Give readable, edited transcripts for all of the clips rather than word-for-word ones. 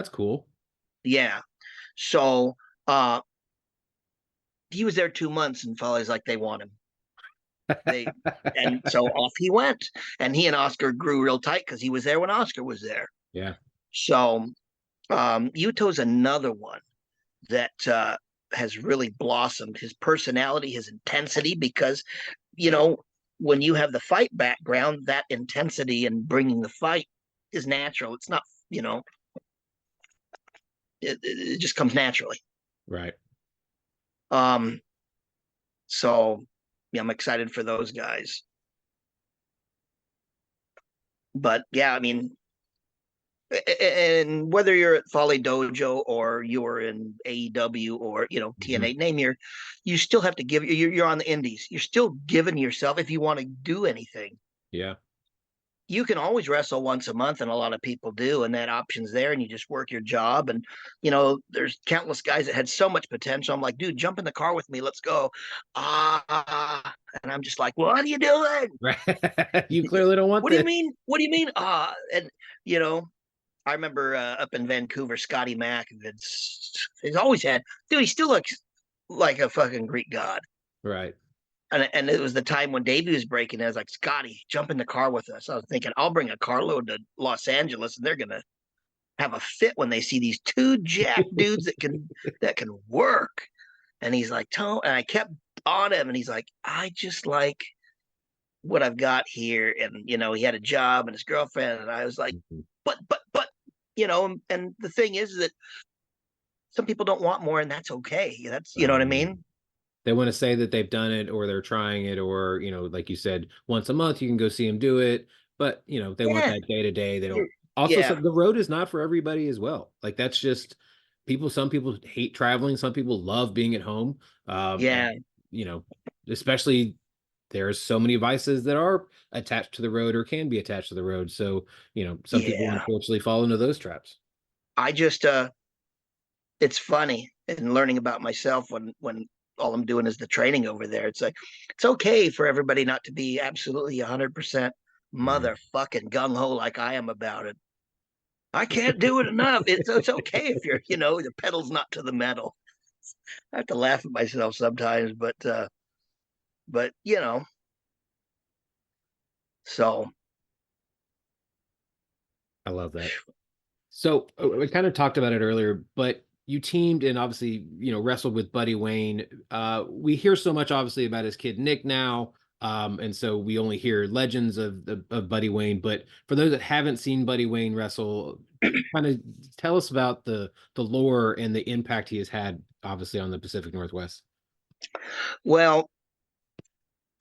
That's cool. Yeah. So he was there 2 months, and fellas like they want him. They and so off he went, and he and Oscar grew real tight because he was there when Oscar was there. Yeah. So Yuto's another one that has really blossomed. His personality, his intensity, because you know when you have the fight background, that intensity and bringing the fight is natural. It's not, it just comes naturally. Right. Um, so yeah, I'm excited for those guys. But yeah, I mean, and whether you're at Folly Dojo or you're in AEW or Mhm. TNA, you still have to give. You're on the Indies. You're still giving yourself if you want to do anything. Yeah. You can always wrestle once a month, and a lot of people do, and that option's there, and you just work your job. And there's countless guys that had so much potential. I'm like, dude, jump in the car with me, let's go. And I'm just like, what are you doing? Right. You clearly don't want What do you this. mean? What do you mean? And you know, I remember up in Vancouver, Scotty Mack. He's always had, dude. He still looks like a fucking Greek god. Right. And it was the time when Davey was breaking. I was like, Scotty, jump in the car with us. I was thinking, I'll bring a carload to Los Angeles, and they're gonna have a fit when they see these two jack dudes that can work. And he's like, Tone, and I kept on him, and he's like, I just like what I've got here. And he had a job and his girlfriend, and I was like, Mhm. but, and the thing is that some people don't want more, and that's okay. That's what I Um, mean. they want to say that they've done it or they're trying it, or, like you said, once a month you can go see them do it. But, they want Yeah, that day to day. They you're, don't. Also, so yeah, the road is not for everybody as well. Like that's just some people hate traveling. Some people love being at home. And, yeah, you know, especially there's so many vices that are attached to the road or can be attached to the road. So, some people yeah. unfortunately fall into those traps. I just it's funny in learning about myself when all I'm doing is the training over there. It's like it's okay for everybody not to be absolutely 100% Mhm. motherfucking gung ho like I am about it. I can't do it enough. It's okay if you're the pedal's not to the metal. I have to laugh at myself sometimes, but so I love that. So we kind of talked about it earlier, but you teamed and obviously, wrestled with Buddy Wayne. We hear so much obviously about his kid Nick now. And so we only hear legends of Buddy Wayne. But for those that haven't seen Buddy Wayne wrestle, kind of tell us about the lore and the impact he has had, obviously, on the Pacific Northwest. well,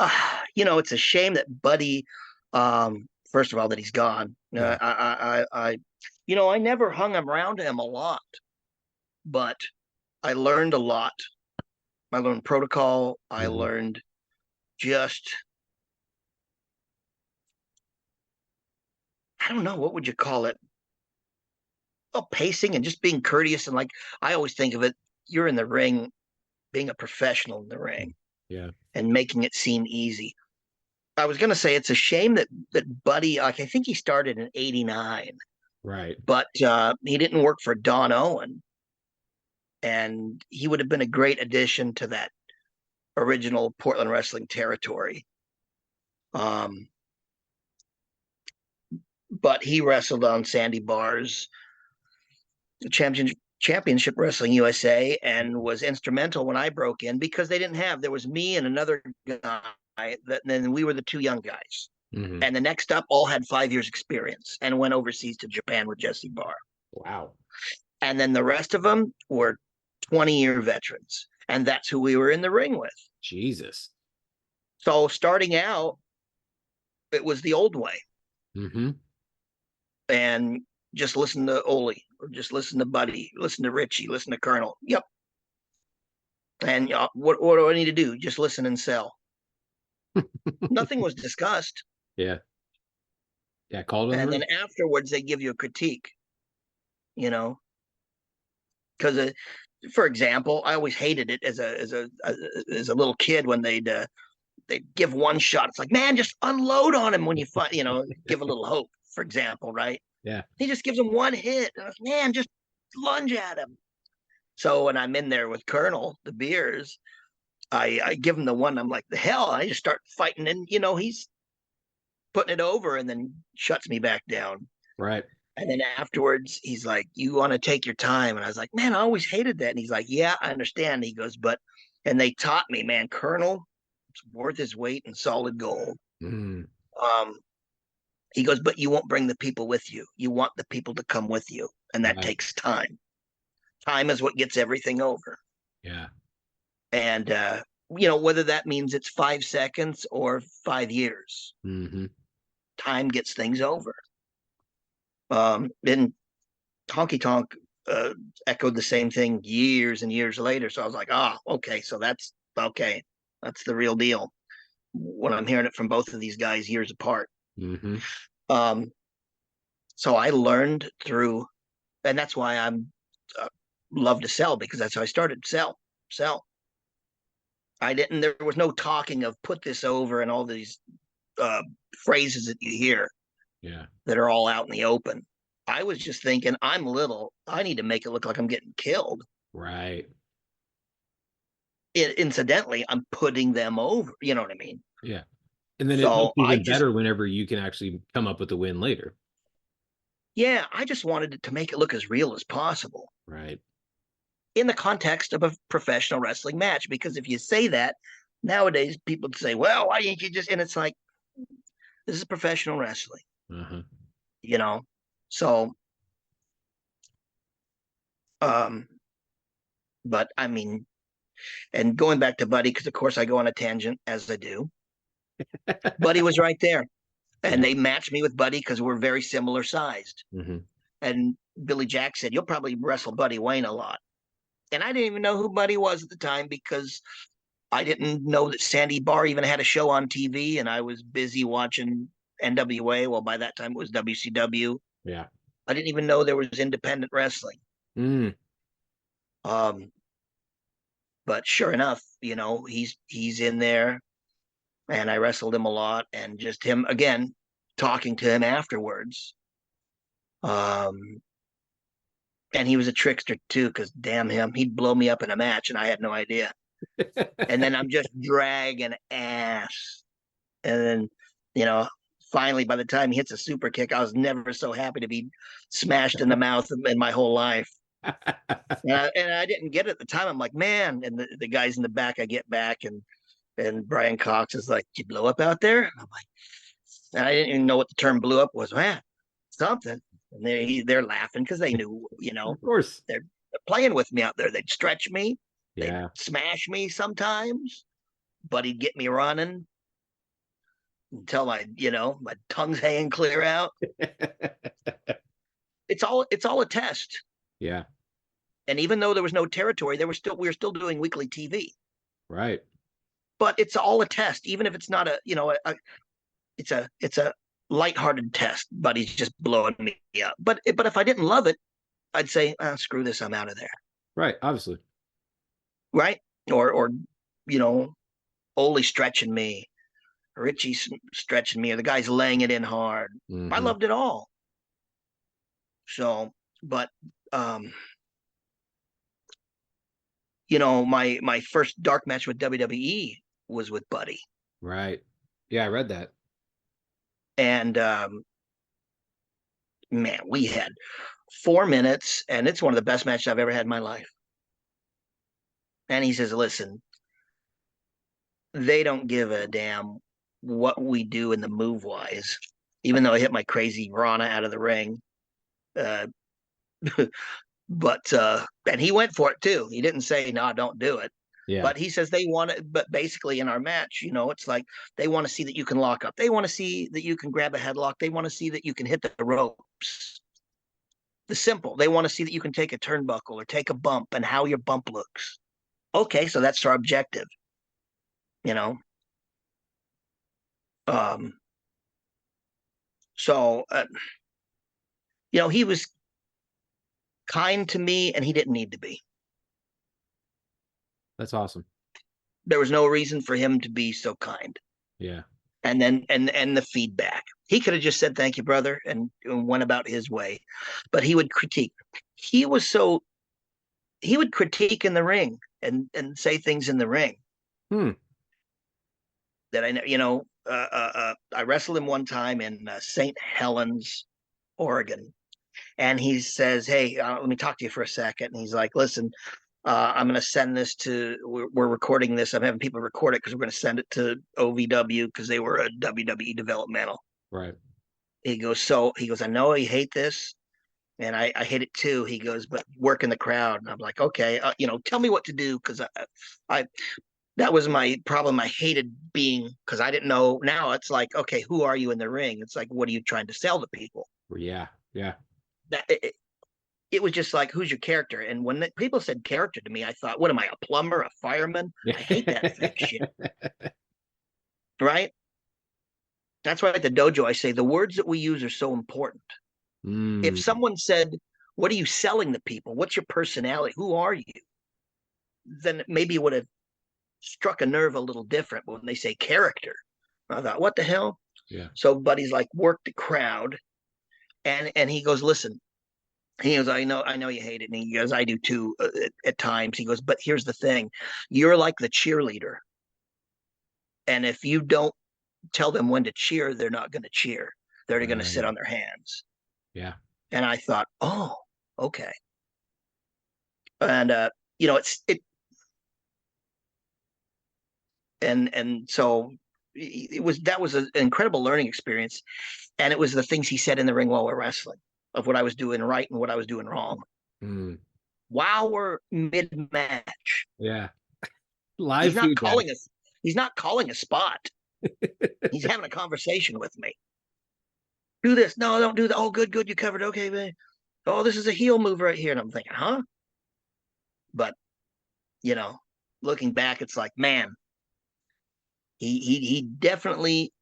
it's a shame that Buddy, first of all, that he's gone. Yeah. I never hung around him a lot, but I learned a lot. I learned protocol. I Mhm. learned just, I don't know, what would you call it? Oh, pacing and just being courteous. And like, I always think of it, you're in the ring, being a professional in the ring Yeah. and making it seem easy. I was going to say it's a shame that Buddy, like, I think he started in '89, Right. but he didn't work for Don Owen. And he would have been a great addition to that original Portland wrestling territory. Um, but he wrestled on Sandy Barr's championship wrestling USA and was instrumental when I broke in because they didn't have, there was me and another guy that then we were the two young guys. Hmm. And the next up all had 5 years experience and went overseas to Japan with Jesse Barr. Wow. And then the rest of them were 20-year veterans. And that's who we were in the ring with. Jesus. So starting out, it was the old way. Hmm. And just listen to Oli or just listen to Buddy, listen to Richie, listen to Colonel. Yep. And what do I need to do? Just listen and sell. Nothing was discussed. Yeah. Yeah. Called on the And then road. afterwards, they give you a critique, you know, because for example, I always hated it as a little kid when they'd give one shot. It's like, man, just unload on him when you find, give a little hope. For example, right? Yeah. He just gives him one hit. Man, just lunge at him. So when I'm in there with Colonel, the beers, I give him the one. I'm like, the hell. I just start fighting. And, he's putting it over and then shuts me back down. Right. And then afterwards, he's like, you want to take your time. And I was like, man, I always hated that. And he's like, yeah, I understand. He goes, and they taught me, man, Colonel is worth his weight in solid gold. Mm, Um, he goes, but you won't bring the people with you. You want the people to come with you. And that right. takes time. Time is what gets everything over. Yeah. And, whether that means it's 5 seconds or 5 years, Hmm. time gets things over. And Honky Tonk echoed the same thing years and years later. So I was like, okay. So that's okay. That's the real deal when I'm hearing it from both of these guys years apart. Hmm. Um, so I learned through, and that's why I'm love to sell, because that's how I started. Sell. There was no talking of put this over and all these uh, phrases that you hear Yeah. that are all out in the open. I was just thinking, I'm little. I need to make it look like I'm getting killed. Right. Incidentally, I'm putting them over. You know what I mean? Yeah. And then it looks So even better whenever you can actually come up with a win later. I just wanted it to make it look as real as possible Right. in the context of a professional wrestling match. Because if you say that nowadays, people say, well, why didn't you just, and it's like, this is professional wrestling, Uh-huh. you know? So, um, but I mean, and going back to Buddy, because of course I go on a tangent as I do. Buddy was right there, Yeah. and they matched me with Buddy because we're very similar sized. Hmm. And Billy Jack said, you'll probably wrestle Buddy Wayne a lot. And I didn't even know who Buddy was at the time, because I didn't know that Sandy Barr even had a show on TV, and I was busy watching NWA. Well, by that time it was WCW. Yeah. I didn't even know there was independent wrestling. Mm. Um, but sure enough, he's in there, and I wrestled him a lot, and just him again talking to him afterwards. Um, and he was a trickster too, because damn him, he'd blow me up in a match, and I had no idea. And then I'm just dragging ass, and then finally, by the time he hits a super kick, I was never so happy to be smashed in the mouth in my whole life. And I didn't get it at the time. I'm like, man, and the guys in the back, I get back, and Brian Cox is like, "Did you blow up out there?" And I'm like, and I didn't even know what the term "blew up" was. Man, something. And they're laughing because they knew, Of course. they're playing with me out there. They'd stretch me, they'd Yeah. smash me sometimes, but he'd get me running until my tongue's hanging clear out. It's all a test. Yeah. And even though there was no territory, we were still doing weekly TV. Right. But it's all a test, even if it's not it's a lighthearted test. But he's just blowing me up. But if I didn't love it, I'd say, screw this, I'm out of there. Right. Obviously. Right? Or Ole stretching me, Richie stretching me, or the guy's laying it in hard. I Hmm. loved it all. So, but my first dark match with WWE was with Buddy. Right. Yeah, I read that. And man, we had 4 minutes, and it's one of the best matches I've ever had in my life. And he says, listen, they don't give a damn what we do in the move wise, even though I hit my crazy Rana out of the ring. Uh, but and he went for it too. He didn't say, no, don't do it. Yeah. But he says they want it. But basically, in our match, it's like they want to see that you can lock up. They want to see that you can grab a headlock. They want to see that you can hit the ropes. The simple. They want to see that you can take a turnbuckle or take a bump and how your bump looks. Okay, so that's our objective. You know. Um. So, he was kind to me, and he didn't need to be. That's awesome. There was no reason for him to be so kind. Yeah. And then and the feedback. He could have just said thank you, brother, and went about his way, but he would critique. he was so he would critique in the ring and say things in the ring Hmm. that I know. I wrestled him one time in St. Helens, Oregon, and he says, "Hey, let me talk to you for a second." And he's like, "Listen, I'm going to send this to. We're recording this. I'm having people record it because we're going to send it to OVW because they were a WWE developmental." Right. He goes, "I know you hate this, and I hate it too." He goes, "But work in the crowd." And I'm like, "Okay, tell me what to do because I that was my problem. I hated being because I didn't know. Now it's like, okay, who are you in the ring? It's like, what are you trying to sell to people? Yeah. Yeah. That it was just like, who's your character? And when people said character to me, I thought, what am I, a plumber, a fireman? I hate that fake shit, right? That's why at the dojo I say the words that we use are so important. If Mm. someone said, "What are you selling to people? What's your personality? Who are you?" Then maybe it would have struck a nerve a little different. But when they say character, I thought, what the hell? Yeah. So Buddy's like, work the crowd, and he goes, listen. He goes, I know you hate it, and he goes, I do too at times. He goes, but here's the thing, you're like the cheerleader, and if you don't tell them when to cheer, they're not going to cheer. They're going to sit Right. on their hands. Yeah. And I thought, oh, okay. And it's it and so it was that was an incredible learning experience, and it was the things he said in the ring while we're wrestling of what I was doing right and what I was doing wrong Mm. while we're mid match. Yeah. He's Live not feedback. calling us. He's not calling a spot. He's having a conversation with me. Do this. No, don't do that. Oh, good, good. You covered. Okay, man. Oh, this is a heel move right here. And I'm thinking, huh? But you know, looking back, it's like, man, he definitely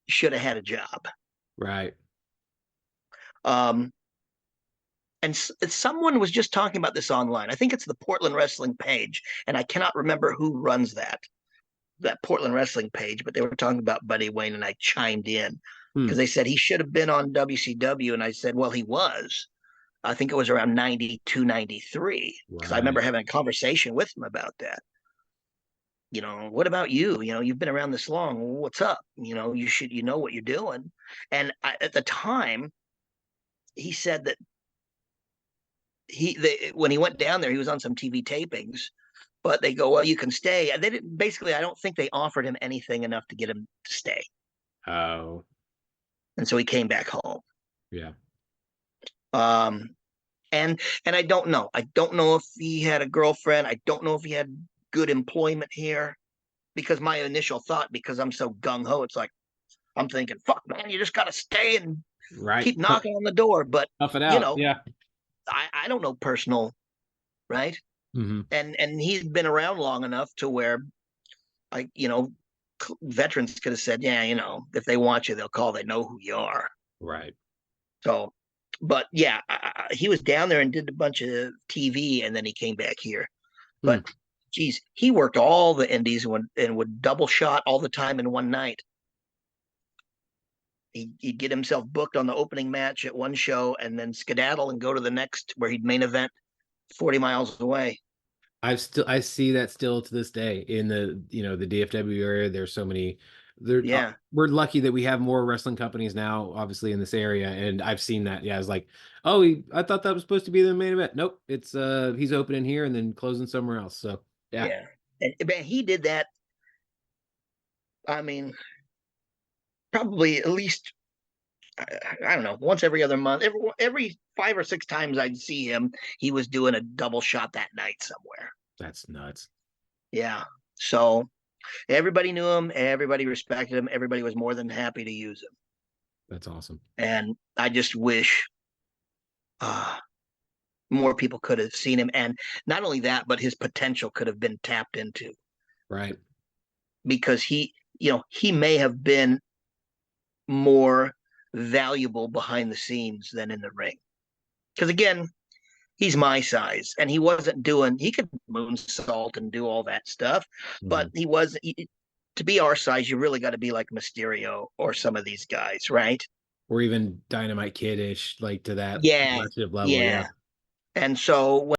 should have had a job. Right. Um, and someone was just talking about this online. I think it's the Portland Wrestling page, and I cannot remember who runs that Portland Wrestling page, but they were talking about Buddy Wayne, and I chimed in Hmm. because they said he should have been on WCW, and I said, well, he was. I think it was around 92, 93, because I remember Right. having a conversation with him about that. What about you? You've been around this long. What's up? You know what you're doing. And at the time, he said that when he went down there, he was on some TV tapings, but they go, well, you can stay. They didn't basically. I don't think they offered him anything enough to get him to stay, Oh. and so he came back home. Yeah. Um, and I don't know. I don't know if he had a girlfriend. I don't know if he had good employment here because my initial thought, because I'm so gung ho, it's like I'm thinking, fuck, man, you just got to stay and Right. keep knocking on the door. But Tough it you out. know, Yeah. I don't know personal, right? Hmm. And he's been around long enough to where veterans could have said, yeah, if they want you, they'll call. They know who you are. Right. So, but yeah, he was down there and did a bunch of TV, and then he came back here. Hmm. But geez, he worked all the indies and would double shot all the time in one night. He'd get himself booked on the opening match at one show and then skedaddle and go to the next where he'd main event 40 miles away. I see that still to this day in the DFW area. There's so many there Yeah. we're lucky that we have more wrestling companies now, obviously in this area. And I've seen that. Yeah, I was like, oh, I thought that was supposed to be the main event. Nope, it's he's opening here and then closing somewhere else. So yeah. Yeah. And man, he did that. I mean, probably at least I don't know, once every other month, every 5 or 6 times I'd see him, he was doing a double shot that night somewhere. That's nuts. Yeah. So everybody knew him, everybody respected him, everybody was more than happy to use him. That's awesome. And I just wish uh, more people could have seen him. And not only that, but his potential could have been tapped into Right. because he may have been more valuable behind the scenes than in the ring. Because again, he's my size and he could moonsault and do all that stuff, but Mhm. to be our size, you really got to be like Mysterio or some of these guys, right? Or even Dynamite Kid-ish, like to that Yeah. aggressive level. Yeah. Yeah. And so